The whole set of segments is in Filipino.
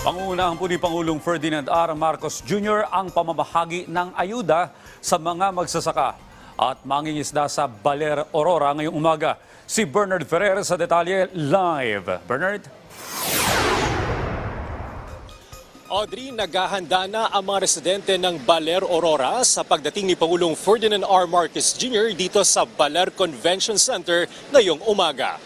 Pangunahan po ni Pangulong Ferdinand R. Marcos Jr. ang pamamahagi ng ayuda sa mga magsasaka at mangingisda sa Baler, Aurora ngayong umaga. Si Bernard Ferrer sa detalye live. Bernard? Audrey, naghahanda na ang mga residente ng Baler, Aurora sa pagdating ni Pangulong Ferdinand R. Marcos Jr. dito sa Baler Convention Center ngayong umaga.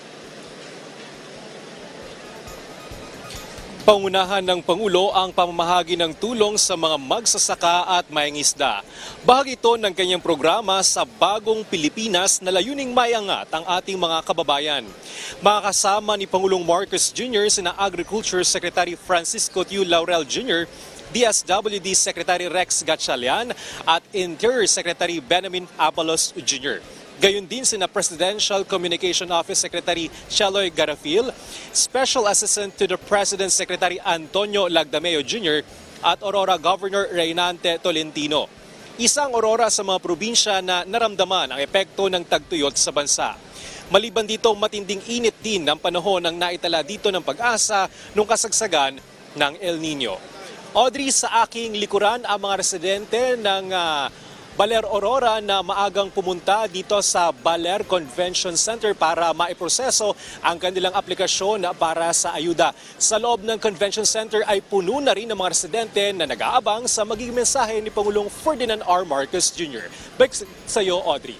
Pangunahan ng Pangulo ang pamamahagi ng tulong sa mga magsasaka at mangingisda. Bahagi ito ng kanyang programa sa Bagong Pilipinas na layuning maiangat ang ating mga kababayan. Makakasama ni Pangulong Marcos Jr. sina Agriculture Secretary Francisco Tiu Laurel Jr., DSWD Secretary Rex Gatchalian at Interior Secretary Benjamin Abalos Jr. Gayon din sina Presidential Communication Office Secretary Cheloy Garafil, Special Assistant to the President Secretary Antonio Lagdameo Jr. at Aurora Governor Reynante Tolentino. Isang Aurora sa mga probinsya na naramdaman ang epekto ng tagtuyot sa bansa. Maliban dito, matinding init din ng panahon ang naitala dito ng Pag-asa nung kasagsagan ng El Nino. Audrey, sa aking likuran ang mga residente ng Baler, Aurora na maagang pumunta dito sa Baler Convention Center para maiproseso ang kanilang aplikasyon para sa ayuda. Sa loob ng Convention Center ay puno na rin ng mga residente na nag-aabang sa magiging mensahe ni Pangulong Ferdinand R. Marcos Jr. Back sa iyo, Audrey.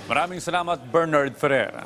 Maraming salamat, Bernard Ferrer.